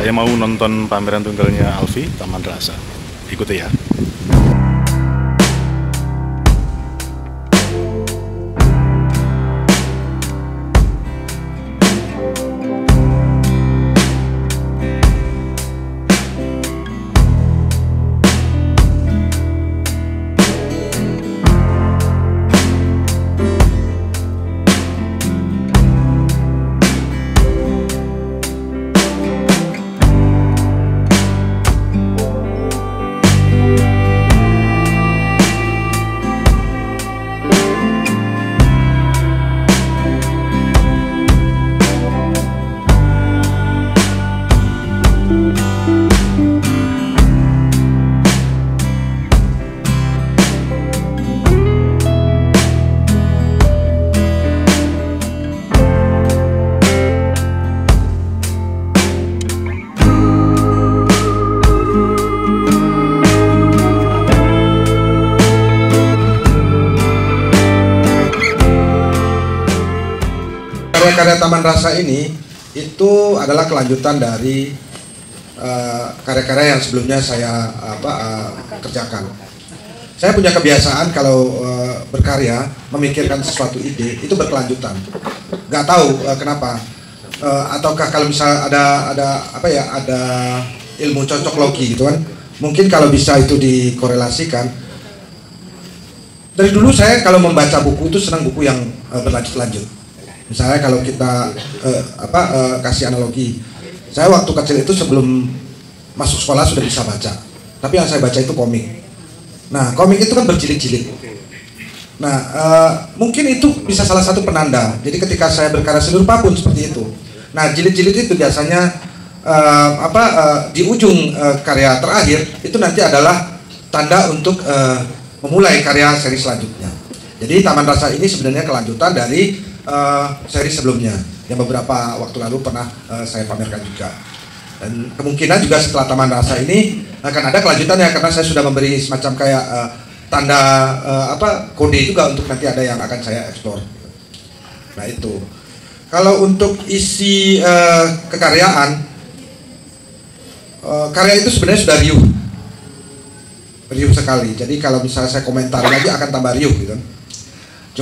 Saya mau nonton pameran tunggalnya Alfi, Taman Rasa. Ikuti ya. Karya-karya Taman Rasa ini itu adalah kelanjutan dari karya-karya yang sebelumnya saya kerjakan. Saya punya kebiasaan kalau berkarya memikirkan sesuatu ide itu berkelanjutan. Nggak tahu kenapa. Ataukah kalau misalnya ada ilmu cocok logi gitu kan. Mungkin kalau bisa itu dikorelasikan. Dari dulu saya kalau membaca buku itu senang buku yang berlanjut-lanjut. Misalnya kalau kita kasih analogi, saya waktu kecil itu sebelum masuk sekolah sudah bisa baca, tapi yang saya baca itu komik. Nah, komik itu kan berjilid-jilid. Nah, mungkin itu bisa salah satu penanda. Jadi ketika saya berkarya seni rupa pun seperti itu. Nah, jilid-jilid itu biasanya di ujung karya terakhir itu nanti adalah tanda untuk memulai karya seri selanjutnya. Jadi Taman Rasa ini sebenarnya kelanjutan dari seri sebelumnya yang beberapa waktu lalu pernah saya pamerkan juga, dan kemungkinan juga setelah Taman Rasa ini akan ada kelanjutannya karena saya sudah memberi semacam kayak tanda kode juga untuk nanti ada yang akan saya eksplor. Nah itu kalau untuk isi kekaryaan, karya itu sebenarnya sudah riuh sekali. Jadi kalau misalnya saya komentar lagi akan tambah riuh gitu.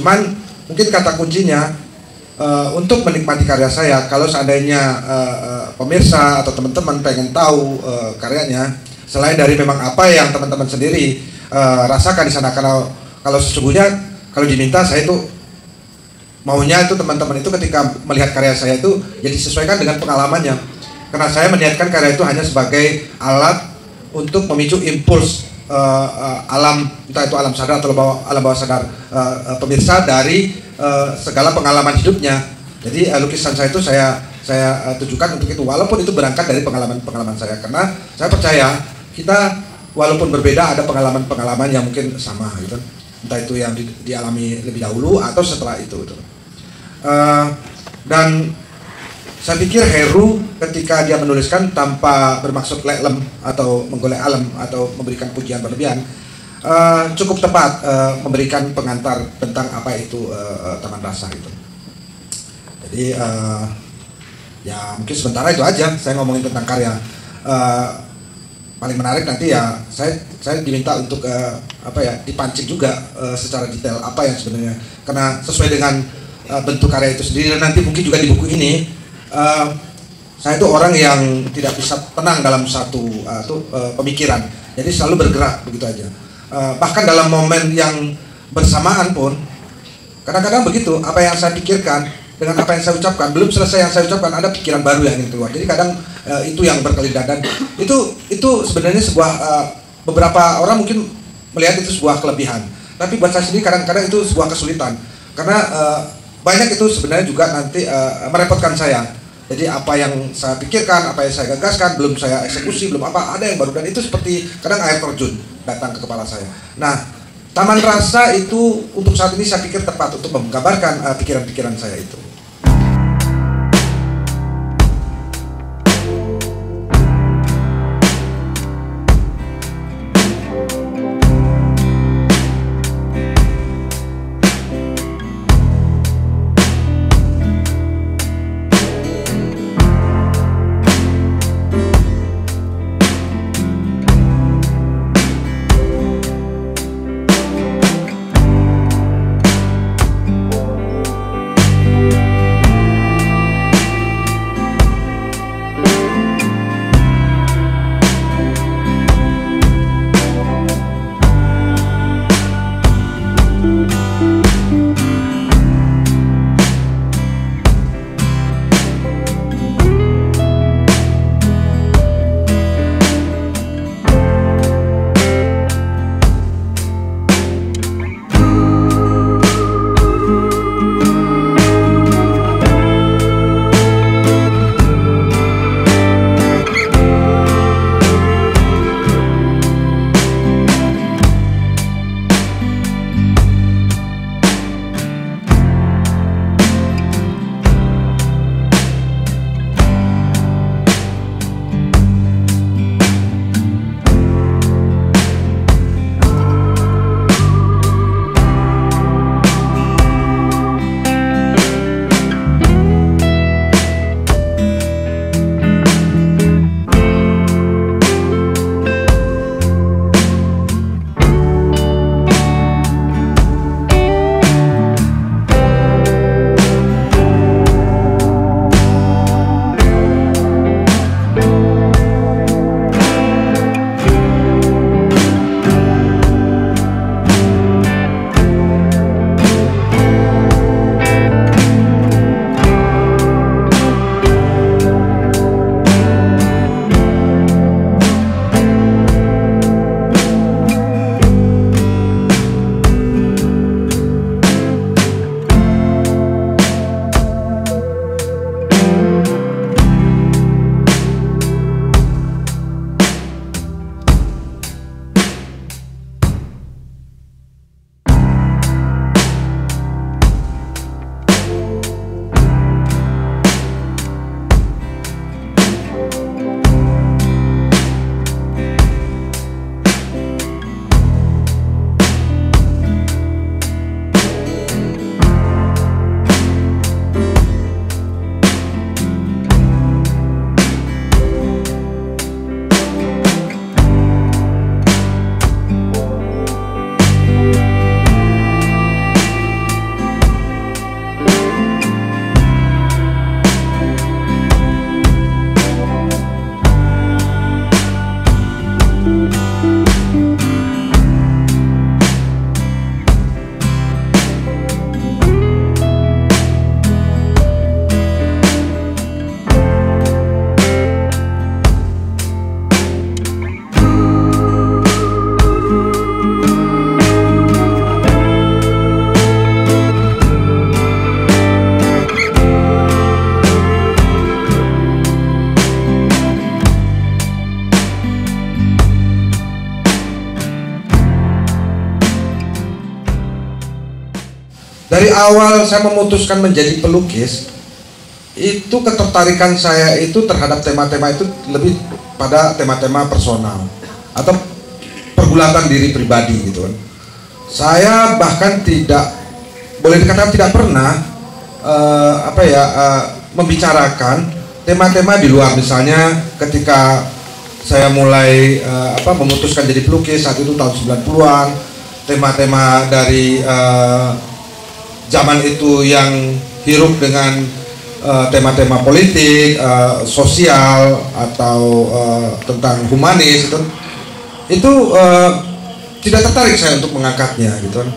Cuman mungkin kata kuncinya untuk menikmati karya saya, kalau seandainya pemirsa atau teman-teman pengen tahu karyanya, selain dari memang apa yang teman-teman sendiri rasakan di sana, kalau sesungguhnya kalau diminta saya itu maunya itu teman-teman itu ketika melihat karya saya itu jadi sesuaikan dengan pengalamannya, karena saya meniatkan karya itu hanya sebagai alat untuk memicu impuls alam, entah itu alam sadar atau alam bawah sadar pemirsa dari segala pengalaman hidupnya. Jadi lukisan saya itu saya tujukan untuk itu, walaupun itu berangkat dari pengalaman saya, karena saya percaya kita walaupun berbeda ada pengalaman yang mungkin sama gitu, entah itu yang dialami lebih dahulu atau setelah itu gitu. Dan saya pikir Heru ketika dia menuliskan tanpa bermaksud lem atau menggolek alam atau memberikan pujian berlebihan, cukup tepat memberikan pengantar tentang apa itu Taman Rasa itu. Jadi ya mungkin sementara itu aja saya ngomongin tentang karya. Paling menarik nanti ya saya diminta untuk dipancing juga secara detail apa yang sebenarnya, karena sesuai dengan bentuk karya itu sendiri, dan nanti mungkin juga di buku ini saya itu orang yang tidak bisa tenang dalam satu pemikiran, jadi selalu bergerak begitu aja. Bahkan dalam momen yang bersamaan pun kadang-kadang begitu, apa yang saya pikirkan dengan apa yang saya ucapkan, belum selesai yang saya ucapkan ada pikiran baru yang ingin keluar. Jadi kadang itu yang berkelindahan, dan itu sebenarnya sebuah beberapa orang mungkin melihat itu sebuah kelebihan, tapi buat saya sendiri kadang-kadang itu sebuah kesulitan, karena banyak itu sebenarnya juga nanti merepotkan saya. Jadi apa yang saya pikirkan, apa yang saya gagaskan, belum saya eksekusi, belum ada yang baru, dan itu seperti kadang air terjun datang ke kepala saya. Nah, Taman Rasa itu untuk saat ini saya pikir tepat untuk menggambarkan pikiran-pikiran saya itu. Dari awal saya memutuskan menjadi pelukis, itu ketertarikan saya itu terhadap tema-tema itu lebih pada tema-tema personal atau pergulatan diri pribadi gitu kan. Saya bahkan tidak, boleh dikatakan tidak pernah membicarakan tema-tema di luar. Misalnya ketika saya mulai memutuskan jadi pelukis saat itu tahun 90-an, tema-tema dari zaman itu yang hirup dengan tema-tema politik, sosial atau tentang humanis itu tidak tertarik saya untuk mengangkatnya gitu kan.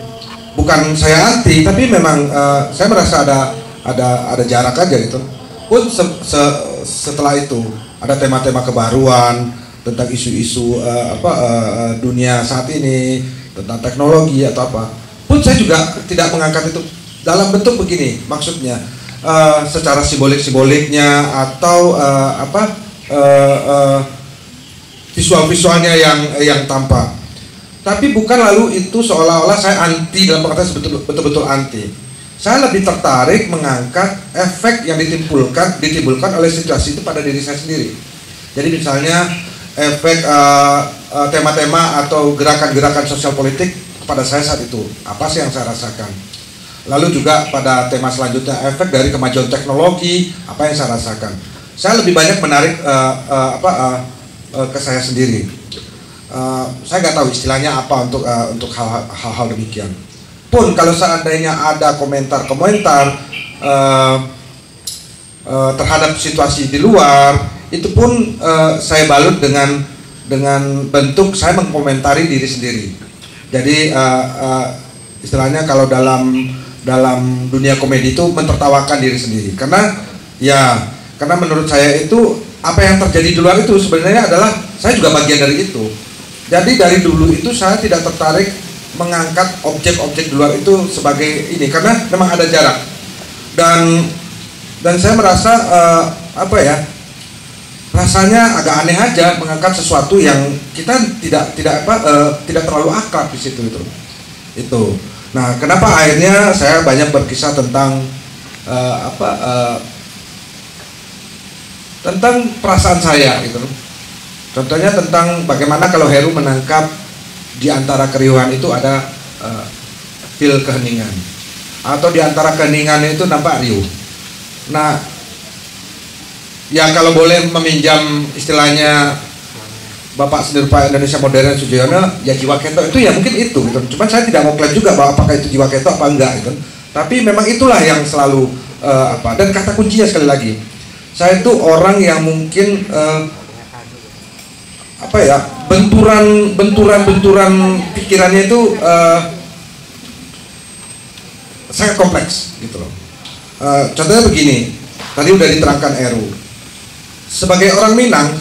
Bukan saya anti, tapi memang saya merasa ada jarak aja gitu. Pun setelah itu ada tema-tema kebaruan tentang isu-isu dunia saat ini, tentang teknologi atau apa. Pun saya juga tidak mengangkat itu dalam bentuk begini, maksudnya secara simboliknya atau visual-visualnya yang tampak. Tapi bukan lalu itu seolah-olah saya anti, dalam pengertian betul-betul anti. Saya lebih tertarik mengangkat efek yang ditimbulkan oleh situasi itu pada diri saya sendiri. Jadi misalnya efek tema-tema atau gerakan-gerakan sosial politik pada saya saat itu, apa sih yang saya rasakan. Lalu juga pada tema selanjutnya, efek dari kemajuan teknologi, apa yang saya rasakan. Saya lebih banyak menarik ke saya sendiri. Saya nggak tahu istilahnya apa untuk hal-hal demikian. Pun kalau seandainya ada komentar-komentar terhadap situasi di luar, itu pun saya balut dengan bentuk saya mengkomentari diri sendiri. Jadi istilahnya kalau dalam dunia komedi itu mentertawakan diri sendiri, karena menurut saya itu apa yang terjadi di luar itu sebenarnya adalah saya juga bagian dari itu. Jadi dari dulu itu saya tidak tertarik mengangkat objek-objek di luar itu sebagai ini, karena memang ada jarak, dan saya merasa rasanya agak aneh aja mengangkat sesuatu yang kita tidak terlalu akrab di situ itu. Nah, kenapa akhirnya saya banyak berkisah tentang tentang perasaan saya gitu. Contohnya tentang bagaimana kalau Heru menangkap di antara keriuhan itu ada feel keheningan, atau di antara keheningan itu nampak riuh. Nah, ya kalau boleh meminjam istilahnya Bapak Seni Rupa Indonesia Modern Sudiono, ya jiwa ketok itu ya mungkin itu gitu. Cuman saya tidak mau klaim juga bahwa apakah itu jiwa ketok apa enggak gitu. Tapi memang itulah yang selalu dan kata kuncinya sekali lagi, saya itu orang yang mungkin benturan pikirannya itu sangat kompleks gitu loh. Contohnya begini, tadi udah diterangkan Eru. Sebagai orang Minang,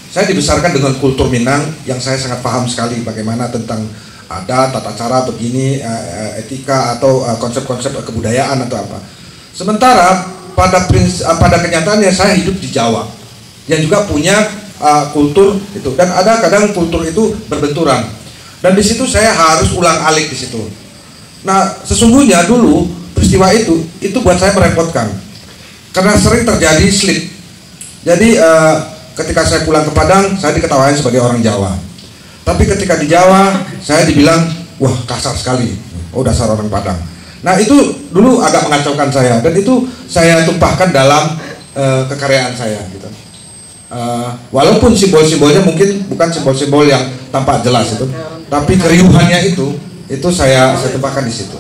saya dibesarkan dengan kultur Minang yang saya sangat paham sekali bagaimana tentang adat, tata cara begini, etika atau konsep-konsep kebudayaan atau apa. Sementara pada kenyataannya saya hidup di Jawa yang juga punya kultur itu, dan ada kadang kultur itu berbenturan, dan di situ saya harus ulang-alik di situ. Nah, sesungguhnya dulu peristiwa itu buat saya merepotkan karena sering terjadi slip. Jadi ketika saya pulang ke Padang, saya diketawain sebagai orang Jawa. Tapi ketika di Jawa, saya dibilang, wah kasar sekali, oh dasar orang Padang. Nah, itu dulu agak mengacaukan saya, dan itu saya tumpahkan dalam kekaryaan saya gitu. Walaupun simbol-simbolnya mungkin bukan simbol-simbol yang tampak jelas itu, tapi keriuhannya itu saya tumpahkan di situ.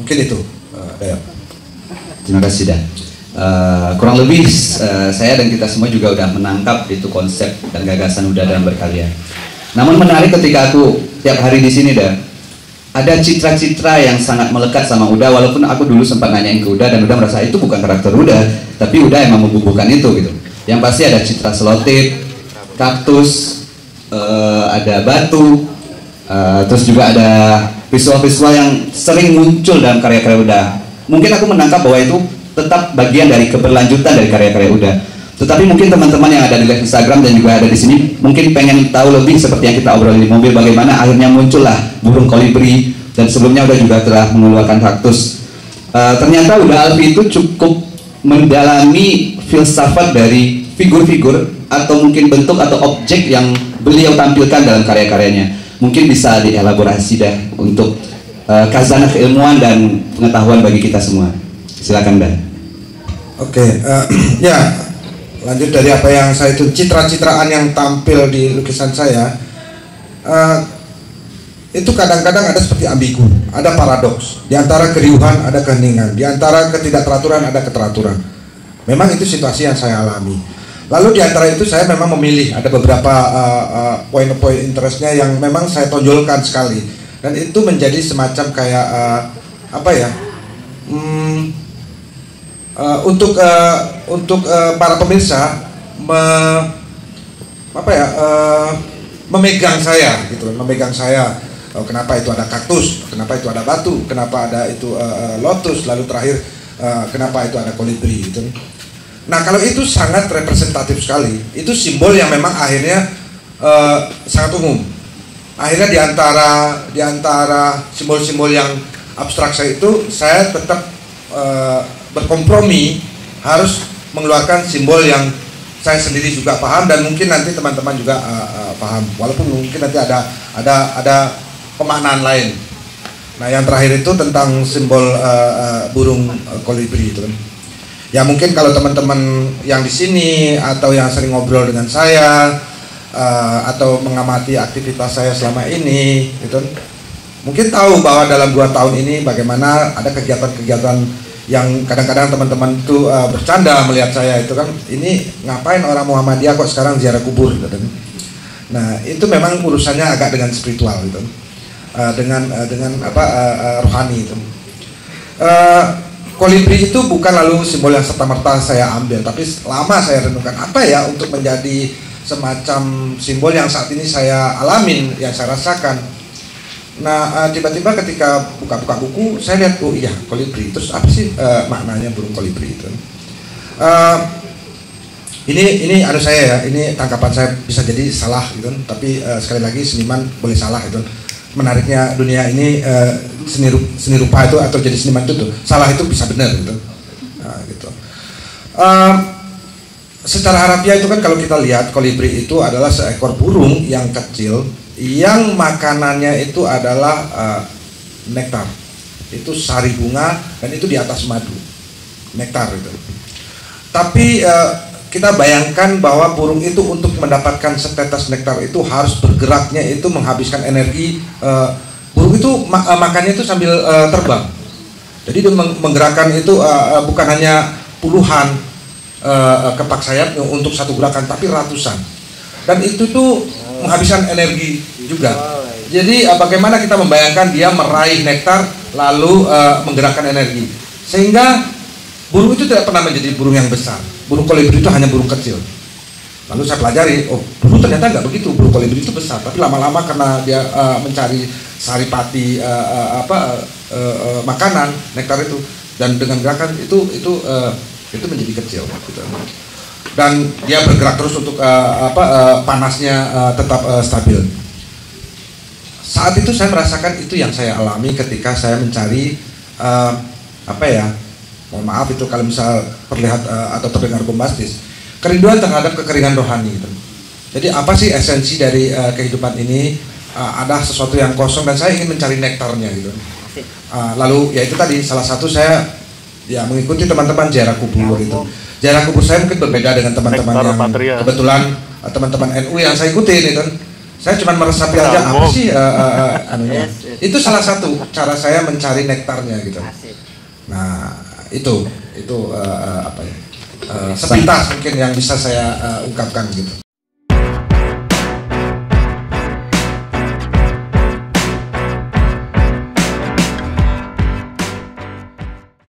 Mungkin itu, Dayat. Terima kasih, Dan. Kurang lebih saya dan kita semua juga udah menangkap itu konsep dan gagasan Uda dalam berkarya. Namun menarik ketika aku tiap hari di sini, Dan, ada citra-citra yang sangat melekat sama Uda, walaupun aku dulu sempat nanyain ke Uda dan Uda merasa itu bukan karakter Uda, tapi Uda emang membubuhkan itu gitu. Yang pasti ada citra selotip, kaktus, ada batu, terus juga ada visual-visual yang sering muncul dalam karya-karya Uda. Mungkin aku menangkap bahwa itu tetap bagian dari keberlanjutan dari karya-karya Uda. Tetapi mungkin teman-teman yang ada di live Instagram dan juga ada di sini mungkin pengen tahu lebih seperti yang kita obrolin di mobil, bagaimana akhirnya muncullah burung kolibri, dan sebelumnya Uda juga telah mengeluarkan kaktus. Ternyata Uda Alfi itu cukup mendalami filsafat dari figur-figur atau mungkin bentuk atau objek yang beliau tampilkan dalam karya-karyanya. Mungkin bisa dielaborasi dah untuk khazanah keilmuan dan pengetahuan bagi kita semua. Silakan, Dan. Oke, ya lanjut dari apa yang saya itu, citra-citraan yang tampil di lukisan saya itu kadang-kadang ada seperti ambigu, ada paradoks. Di antara keriuhan ada keheningan, di antara ketidakteraturan ada keteraturan. Memang itu situasi yang saya alami. Lalu di antara itu saya memang memilih ada beberapa poin-poin interestnya yang memang saya tonjolkan sekali, dan itu menjadi semacam kayak untuk para pemirsa memegang saya gitu, memegang saya. Kenapa itu ada kaktus, kenapa itu ada batu, kenapa ada itu lotus, lalu terakhir kenapa itu ada kolibri gitu. Nah, kalau itu sangat representatif sekali, itu simbol yang memang akhirnya sangat umum. Akhirnya di antara simbol-simbol yang abstrak saya itu, saya tetap berkompromi harus mengeluarkan simbol yang saya sendiri juga paham, dan mungkin nanti teman-teman juga paham, walaupun mungkin nanti ada pemaknaan lain. Nah, yang terakhir itu tentang simbol burung kolibri itu. Ya mungkin kalau teman-teman yang di sini atau yang sering ngobrol dengan saya atau mengamati aktivitas saya selama ini, gitu, mungkin tahu bahwa dalam 2 tahun ini bagaimana ada kegiatan-kegiatan yang kadang-kadang teman-teman itu bercanda melihat saya itu kan, ini ngapain orang Muhammadiyah kok sekarang ziarah kubur gitu. Nah itu memang urusannya agak dengan spiritual gitu, dengan rohani itu. Kolibri itu bukan lalu simbol yang serta-merta saya ambil, tapi lama saya renungkan apa ya untuk menjadi semacam simbol yang saat ini saya alamin, yang saya rasakan. Nah tiba-tiba ketika buka-buka buku saya lihat, oh iya kolibri, terus apa sih maknanya burung kolibri itu? Ini ada saya ya, ini tangkapan saya bisa jadi salah gitu, tapi sekali lagi seniman boleh salah gitu. Menariknya dunia ini seni rupa itu atau jadi seniman itu tuh, salah itu bisa benar gitu. Nah, gitu. Secara harafiah itu kan kalau kita lihat kolibri itu adalah seekor burung yang kecil yang makanannya itu adalah nektar, itu sari bunga dan itu di atas madu, nektar itu. Tapi kita bayangkan bahwa burung itu untuk mendapatkan setetes nektar itu harus bergeraknya itu menghabiskan energi. Burung itu makannya itu sambil terbang, jadi dia menggerakkan itu bukan hanya puluhan kepak sayap untuk satu gerakan, tapi ratusan, dan itu tuh menghabiskan energi juga. Jadi bagaimana kita membayangkan dia meraih nektar lalu menggerakkan energi, sehingga burung itu tidak pernah menjadi burung yang besar. Burung kolibri itu hanya burung kecil. Lalu saya pelajari, oh burung ternyata nggak begitu, burung kolibri itu besar, tapi lama-lama karena dia mencari saripati makanan nektar itu, dan dengan gerakan itu menjadi kecil gitu. Dan dia bergerak terus untuk panasnya tetap stabil. Saat itu saya merasakan itu yang saya alami ketika saya mencari mohon maaf itu kalau misal terlihat atau terdengar bombastis, kerinduan terhadap kekeringan rohani gitu. Jadi apa sih esensi dari kehidupan ini? Ada sesuatu yang kosong dan saya ingin mencari nektarnya gitu. Lalu ya itu tadi salah satu saya ya mengikuti teman-teman ziarah kubur itu. Ziarah kubur saya mungkin berbeda dengan teman-teman yang kebetulan teman-teman NU yang saya ikutin itu. Saya cuma meresapi aja apa sih anunya. Itu salah satu cara saya mencari nektarnya gitu. Nah itu sepintas mungkin yang bisa saya ungkapkan gitu.